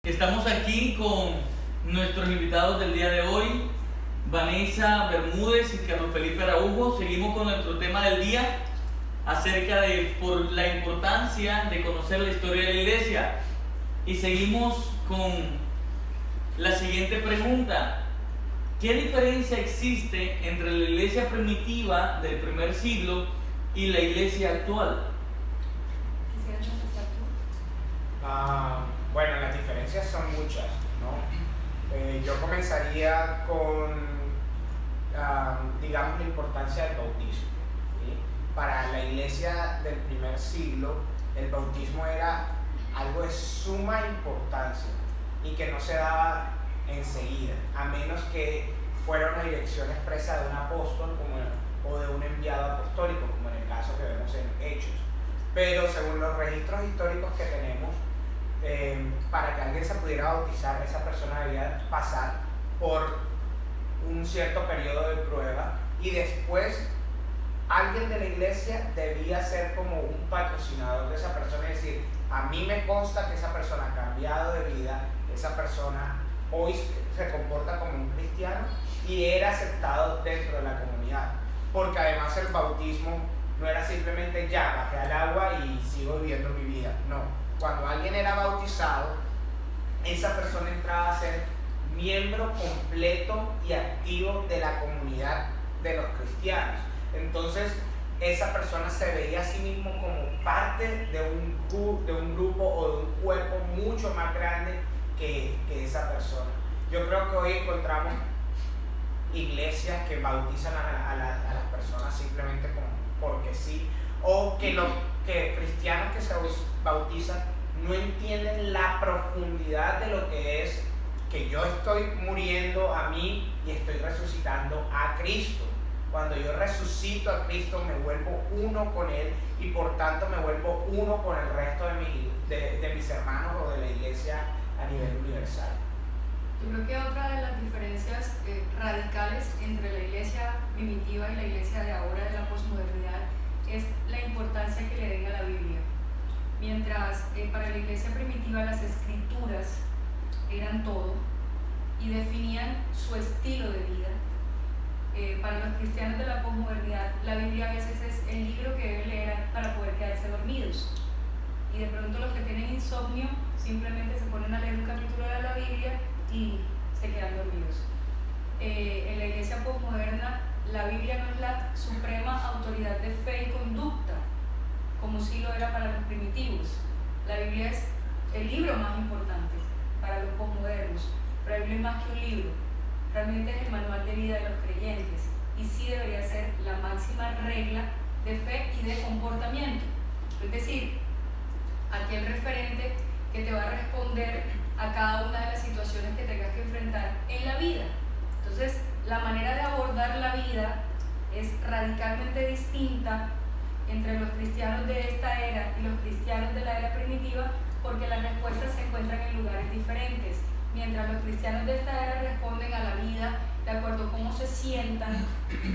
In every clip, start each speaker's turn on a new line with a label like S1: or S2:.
S1: Estamos aquí con nuestros invitados del día de hoy, Vanessa Bermúdez y Carlos Felipe Araujo. Seguimos con nuestro tema del día acerca de por la importancia de conocer la historia de la iglesia. Y seguimos con la siguiente pregunta: ¿qué diferencia existe entre la iglesia primitiva del primer siglo y la iglesia actual?
S2: ¿Quisieras empezar tú?
S3: Bueno, las diferencias son muchas, ¿no? Yo comenzaría con, digamos, la importancia del bautismo, ¿sí? Para la iglesia del primer siglo, el bautismo era algo de suma importancia y que no se daba enseguida, a menos que fuera una dirección expresa de un apóstol o de un enviado apostólico, como en el caso que vemos en Hechos. Pero según los registros históricos que tenemos, para que alguien se pudiera bautizar, esa persona debía pasar por un cierto periodo de prueba y después alguien de la iglesia debía ser como un patrocinador de esa persona, es decir, a mí me consta que esa persona ha cambiado de vida, esa persona hoy se comporta como un cristiano y era aceptado dentro de la comunidad, porque además el bautismo no era simplemente ya bajé al agua y sigo viviendo mi vida, no. Cuando alguien era bautizado, esa persona entraba a ser miembro completo y activo de la comunidad de los cristianos. Entonces, esa persona se veía a sí mismo como parte de un grupo o de un cuerpo mucho más grande que esa persona. Yo creo que hoy encontramos iglesias que bautizan a las personas simplemente porque sí, o que cristianos que se bautizan no entienden la profundidad de lo que es que yo estoy muriendo a mí y estoy resucitando a Cristo. Cuando yo resucito a Cristo me vuelvo uno con Él y por tanto me vuelvo uno con el resto de mis hermanos o de la iglesia a nivel universal.
S2: Yo creo que otra de las diferencias radicales entre la iglesia primitiva y la iglesia de ahora, de la posmodernidad, es la importancia que le den a la Biblia. Mientras para la iglesia primitiva las escrituras eran todo y definían su estilo de vida, para los cristianos de la posmodernidad la Biblia a veces es el libro que deben leer para poder quedarse dormidos, y de pronto los que tienen insomnio simplemente se ponen a leer un capítulo de la Biblia y se quedan dormidos. En la iglesia posmoderna la Biblia no es la suprema autoridad de fe y conducta, como sí lo era para los primitivos. La Biblia es el libro más importante para los posmodernos, pero la Biblia es más que un libro, realmente es el manual de vida de los creyentes y sí debería ser la máxima regla de fe y de comportamiento. Es decir, aquel referente que te va a responder a cada una de las situaciones que tengas que enfrentar en la vida. Entonces, la manera de abordar la vida es radicalmente distinta entre los cristianos de esta era y los cristianos de la era primitiva, porque las respuestas se encuentran en lugares diferentes. Mientras los cristianos de esta era responden a la vida de acuerdo a cómo se sientan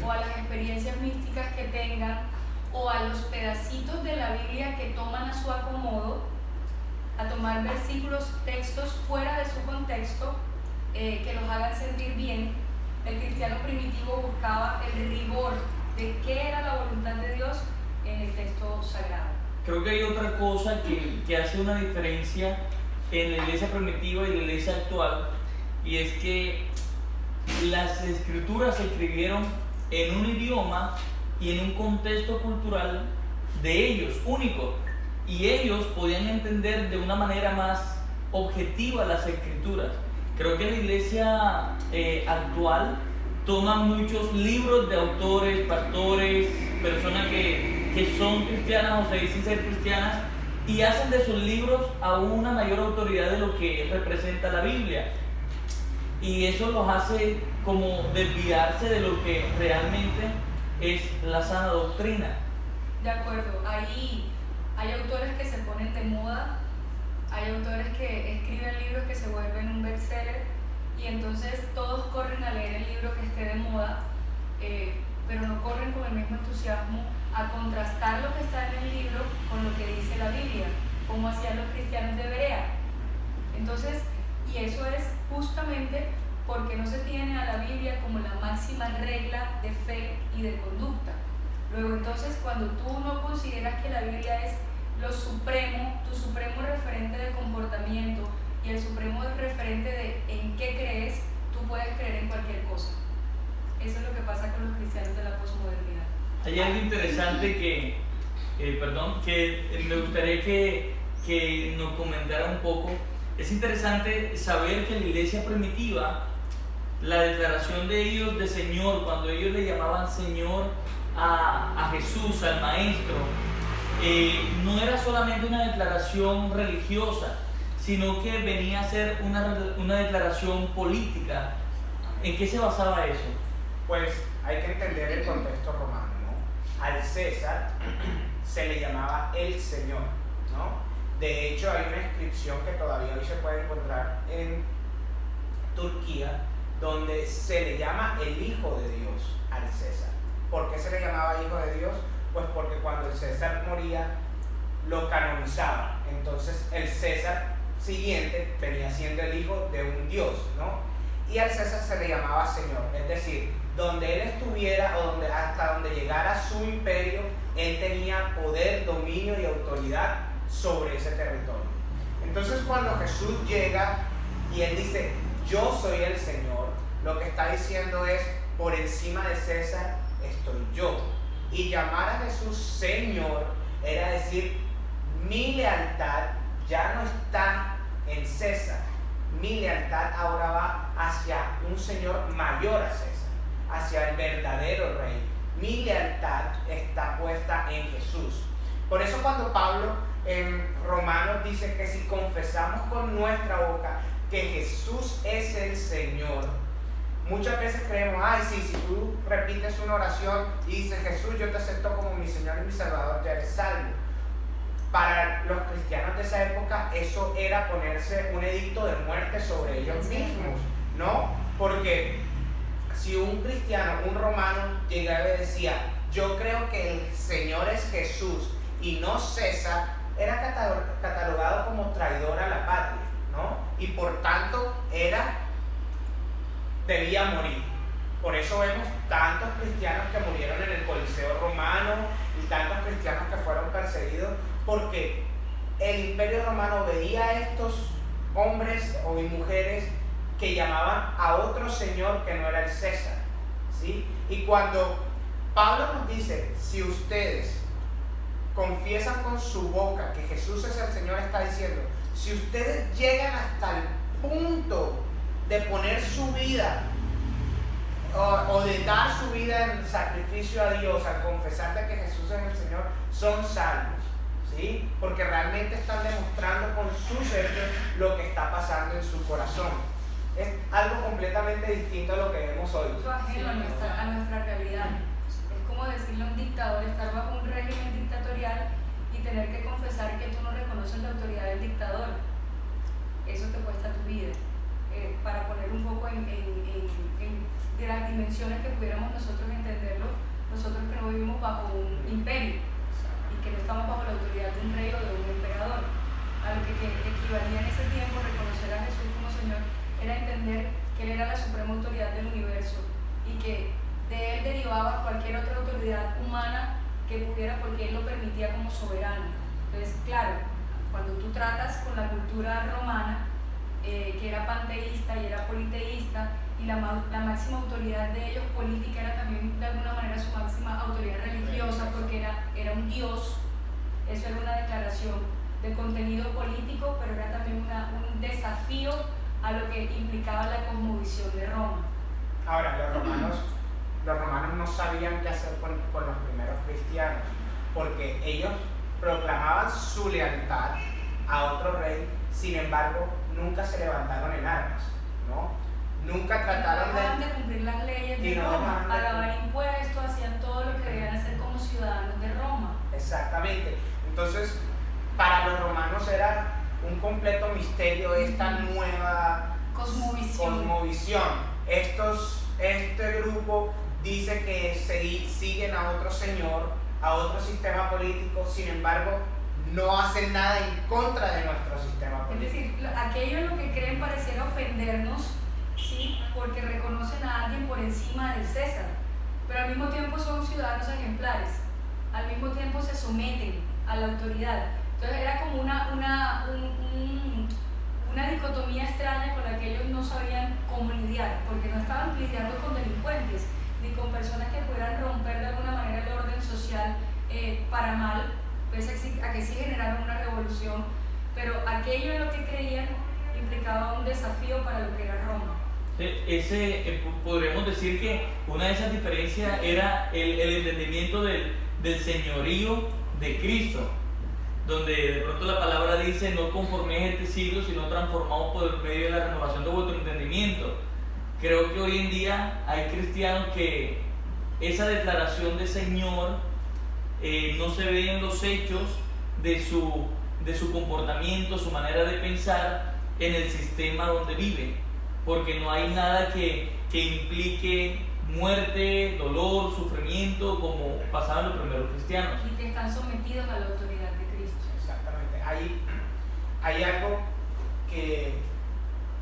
S2: o a las experiencias místicas que tengan o a los pedacitos de la Biblia que toman a su acomodo, a tomar versículos, textos fuera de su contexto que los hagan sentir bien. El cristiano primitivo buscaba el rigor de qué era la voluntad de Dios en el texto sagrado.
S1: Creo que hay otra cosa que hace una diferencia en la iglesia primitiva y la iglesia actual, y es que las escrituras se escribieron en un idioma y en un contexto cultural de ellos, único, y ellos podían entender de una manera más objetiva las escrituras. Creo que la iglesia actual toma muchos libros de autores, pastores, personas que son cristianas o se dicen ser cristianas, y hacen de sus libros aún una mayor autoridad de lo que representa la Biblia, y eso los hace como desviarse de lo que realmente es la sana doctrina.
S2: De acuerdo, hay autores que se ponen de moda, hay autores que escriben libros que se vuelven un bestseller y entonces todos corren a leer el libro que esté de moda, pero no corren con el mismo entusiasmo a contrastar lo que está en el libro con lo que dice la Biblia, como hacían los cristianos de Berea. Entonces, Y eso es justamente porque no se tiene a la Biblia como la máxima regla de fe y de conducta. Luego entonces, cuando tú no consideras que la Biblia es lo supremo, tu supremo referente de comportamiento y el supremo referente de en qué crees, tú puedes creer en cualquier cosa. Eso es lo que pasa con los cristianos de la posmodernidad.
S1: Hay algo interesante que me gustaría que nos comentara un poco. Es interesante saber que en la iglesia primitiva, la declaración de ellos de Señor, cuando ellos le llamaban Señor a Jesús, al Maestro, no era solamente una declaración religiosa, sino que venía a ser una declaración política. ¿En qué se basaba eso?
S3: Pues hay que entender el contexto romano, ¿no? Al César se le llamaba el Señor, ¿no? De hecho, hay una inscripción que todavía hoy se puede encontrar en Turquía, donde se le llama el Hijo de Dios al César. ¿Por qué se le llamaba Hijo de Dios? Pues porque cuando el César moría, lo canonizaban. Entonces, el César siguiente venía siendo el hijo de un Dios, ¿no? Y al César se le llamaba Señor, es decir, donde él estuviera o hasta donde llegara su imperio, él tenía poder, dominio y autoridad sobre ese territorio. Entonces, cuando Jesús llega y él dice, yo soy el Señor, lo que está diciendo es, por encima de César estoy yo. Y llamar a Jesús Señor era decir, mi lealtad ya no está en César, mi lealtad ahora va hacia un Señor mayor a César, hacia el verdadero rey. Mi lealtad está puesta en Jesús. Por eso cuando Pablo en Romanos dice que si confesamos con nuestra boca que Jesús es el Señor, muchas veces creemos, si tú repites una oración y dices, Jesús, yo te acepto como mi Señor y mi Salvador, ya eres salvo. Para los cristianos de esa época, eso era ponerse un edicto de muerte sobre ellos mismos, ¿no? Porque si un cristiano, un romano, llegaba y decía, yo creo que el Señor es Jesús y no César, era catalogado como traidor a la patria, ¿no? Y por tanto, debía morir. Por eso vemos tantos cristianos que murieron en el Coliseo romano y tantos cristianos que fueron perseguidos, porque el Imperio Romano veía a estos hombres o mujeres que llamaban a otro señor que no era el César, ¿sí? Y cuando Pablo nos dice, si ustedes confiesan con su boca que Jesús es el Señor, está diciendo, si ustedes llegan hasta el punto de poner su vida o de dar su vida en sacrificio a Dios al confesar de que Jesús es el Señor, son salvos, ¿sí? Porque realmente están demostrando con sus hechos lo que está pasando en su corazón. Es algo completamente distinto a lo que vemos hoy.
S2: Eso ajeno a nuestra realidad. Es como decirle a un dictador, estar bajo un régimen dictatorial y tener que confesar que tú no reconoces la autoridad del dictador. Eso te cuesta tu vida. Para poner un poco de las dimensiones que pudiéramos nosotros entenderlo, nosotros que no vivimos bajo un imperio y que no estamos bajo la autoridad de un rey o de un emperador. A lo que equivalía en ese tiempo reconocer a Jesús como Señor era entender que Él era la suprema autoridad del universo y que de Él derivaba cualquier otra autoridad humana que pudiera, porque Él lo permitía como soberano. Entonces, claro, cuando tú tratas con la cultura romana, que era panteísta y era politeísta, y la máxima autoridad de ellos política era también de alguna manera su máxima autoridad religiosa, porque era un dios. Eso era una declaración de contenido político, pero era también un desafío a lo que implicaba la cosmovisión de Roma.
S3: Ahora, los romanos no sabían qué hacer con los primeros cristianos, porque ellos proclamaban su lealtad a otro rey, sin embargo, nunca se levantaron en armas, ¿no? Nunca trataron
S2: de cumplir las leyes de Roma, pagaban impuestos, hacían todo lo que debían hacer como ciudadanos de Roma.
S3: Exactamente. Entonces, para los romanos era un completo misterio esta nueva cosmovisión. Este grupo dice que siguen a otro señor, a otro sistema político, sin embargo, no hacen nada en contra de nuestro sistema político.
S2: Es decir, aquello en lo que creen pareciera gobiernos, ¿sí? Porque reconocen a alguien por encima del César, pero al mismo tiempo son ciudadanos ejemplares, al mismo tiempo se someten a la autoridad. Entonces era como una dicotomía extraña con la que ellos no sabían cómo lidiar, porque no estaban lidiando con delincuentes ni con personas que pudieran romper de alguna manera el orden social para mal, pese a que sí generaron una revolución, pero aquello en lo que creían implicaba un desafío para lo que era Roma.
S1: Podríamos decir que una de esas diferencias era el entendimiento del señorío de Cristo, donde de pronto la palabra dice: no conforméis este siglo, sino transformados por medio de la renovación de vuestro entendimiento. Creo que hoy en día hay cristianos que esa declaración de Señor no se ve en los hechos de su comportamiento, su manera de pensar en el sistema donde vive, porque no hay nada que implique muerte, dolor, sufrimiento, como pasaban los primeros cristianos.
S2: Y que están sometidos a la autoridad de Cristo.
S3: Exactamente. Hay algo que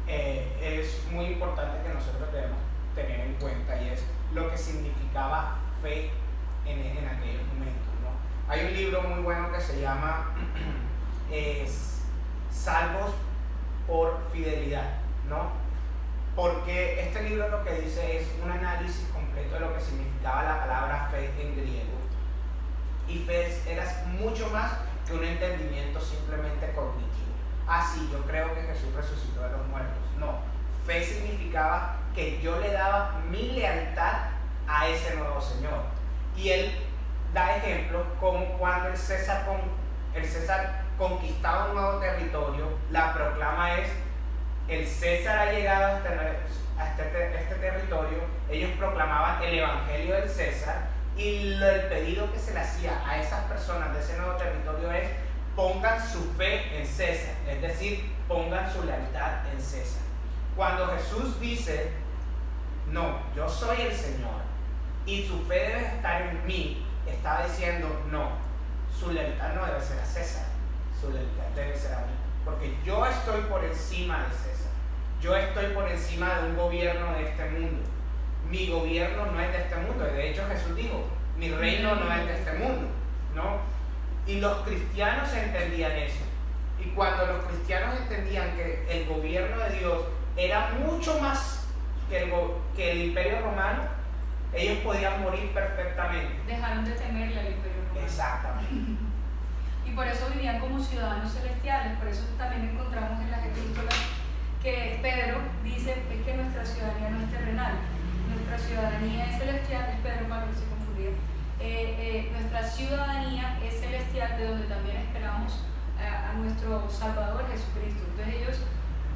S3: es muy importante que nosotros debemos tener en cuenta, y es lo que significaba fe en aquellos momentos, ¿no? Hay un libro muy bueno que se llama Salvos por Fidelidad, ¿no? Porque este libro lo que dice es un análisis completo de lo que significaba la palabra fe en griego. Y fe era mucho más que un entendimiento simplemente cognitivo. Ah, sí, yo creo que Jesús resucitó de los muertos. No, fe significaba que yo le daba mi lealtad a ese nuevo Señor. Y él da ejemplos como cuando el César conquistaba un nuevo territorio, la proclama es: el César ha llegado hasta este territorio. Ellos proclamaban el evangelio del César, y el pedido que se le hacía a esas personas de ese nuevo territorio es: pongan su fe en César, es decir, pongan su lealtad en César. Cuando Jesús dice: no, yo soy el Señor y su fe debe estar en mí, estaba diciendo: no, su lealtad no debe ser a César, su lealtad debe ser a mí, porque yo estoy por encima de César, yo estoy por encima de un gobierno de este mundo. Mi gobierno no es de este mundo, de hecho Jesús dijo: mi reino no es de este mundo, ¿no? Y los cristianos entendían eso, y cuando los cristianos entendían que el gobierno de Dios era mucho más que el imperio romano, ellos podían morir perfectamente.
S2: Dejaron de temerle al imperio romano.
S3: Exactamente.
S2: Y por eso vivían como ciudadanos celestiales. Por eso también encontramos en las epístolas que Pedro dice: es que nuestra ciudadanía no es terrenal, nuestra ciudadanía es celestial. Es Pedro, para que se confundía. Nuestra ciudadanía es celestial, de donde también esperamos a nuestro Salvador Jesucristo. Entonces ellos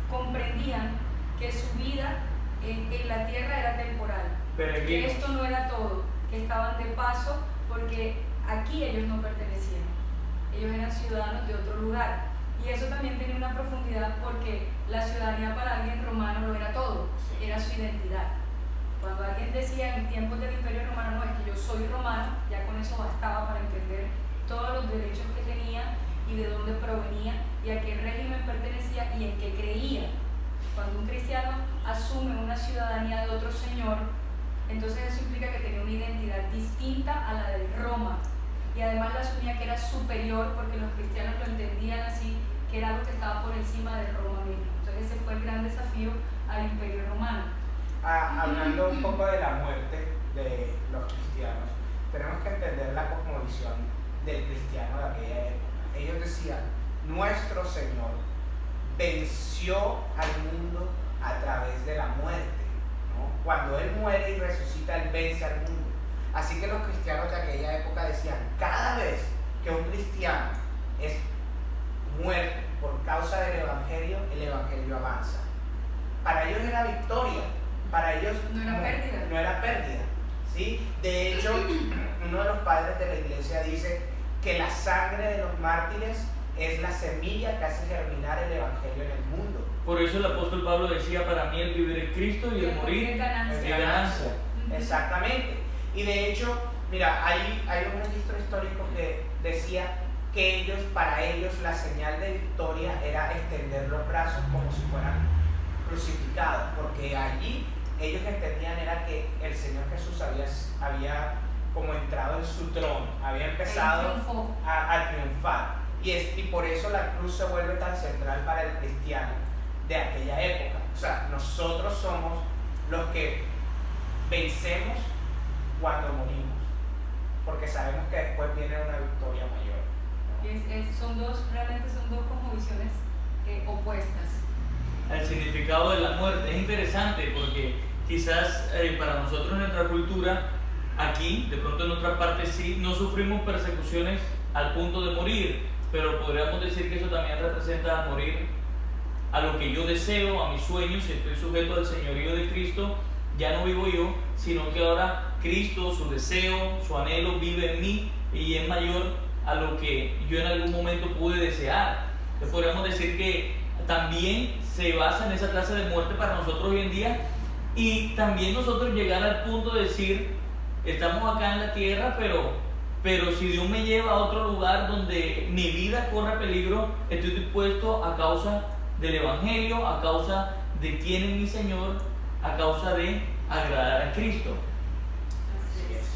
S2: comprendían que su vida en la tierra era temporal, que esto no era todo, que estaban de paso, porque aquí ellos no pertenecían, ellos eran ciudadanos de otro lugar. Y eso también tenía una profundidad, porque la ciudadanía para alguien romano lo era todo, era su identidad. Cuando alguien decía en tiempos del imperio romano: no, es que yo soy romano, ya con eso bastaba para entender todos los derechos que tenía y de dónde provenía y a qué régimen pertenecía y en qué creía. Cuando un cristiano asume una ciudadanía de otro señor, entonces eso implica que tenía una identidad distinta a la de Roma, y además la asumía que era superior, porque los cristianos lo entendían así, que era algo que estaba por encima de Roma mismo. Entonces ese fue el gran desafío al imperio romano.
S3: Hablando un poco de la muerte de los cristianos, tenemos que entender la cosmovisión del cristiano de aquella época. Ellos decían: nuestro Señor venció al mundo a través de la muerte, ¿no? Cuando Él muere y resucita, Él vence al mundo. Así que los cristianos de aquella época decían: cada vez que un cristiano es muerto por causa del evangelio, el evangelio avanza. Para ellos era victoria, para ellos no era pérdida, ¿sí? De hecho, uno de los padres de la iglesia dice que la sangre de los mártires es la semilla que hace germinar el evangelio en el mundo.
S1: Por eso el apóstol Pablo decía: para mí el vivir es Cristo y el morir es ganancia.
S3: Exactamente. Y de hecho, mira, hay un registro histórico que decía que para ellos la señal de victoria era extender los brazos como si fueran crucificados. significado, porque allí ellos entendían era que el Señor Jesús había como entrado en su trono, había empezado a triunfar. Y por eso la cruz se vuelve tan central para el cristiano de aquella época. O sea, nosotros somos los que vencemos cuando morimos, porque sabemos que después viene una victoria mayor, ¿no?
S2: Realmente son dos como visiones opuestas.
S1: El significado de la muerte es interesante porque quizás para nosotros en nuestra cultura, aquí, de pronto en otras partes sí, no sufrimos persecuciones al punto de morir, pero podríamos decir que eso también representa morir a lo que yo deseo, a mis sueños. Si estoy sujeto al señorío de Cristo, ya no vivo yo, sino que ahora Cristo, su deseo, su anhelo vive en mí y es mayor a lo que yo en algún momento pude desear. Entonces podríamos decir que también se basa en esa clase de muerte para nosotros hoy en día, y también nosotros llegar al punto de decir, estamos acá en la tierra, pero si Dios me lleva a otro lugar donde mi vida corre peligro, estoy dispuesto a causa del Evangelio, a causa de quién es mi Señor, a causa de agradar a Cristo.
S2: Así es.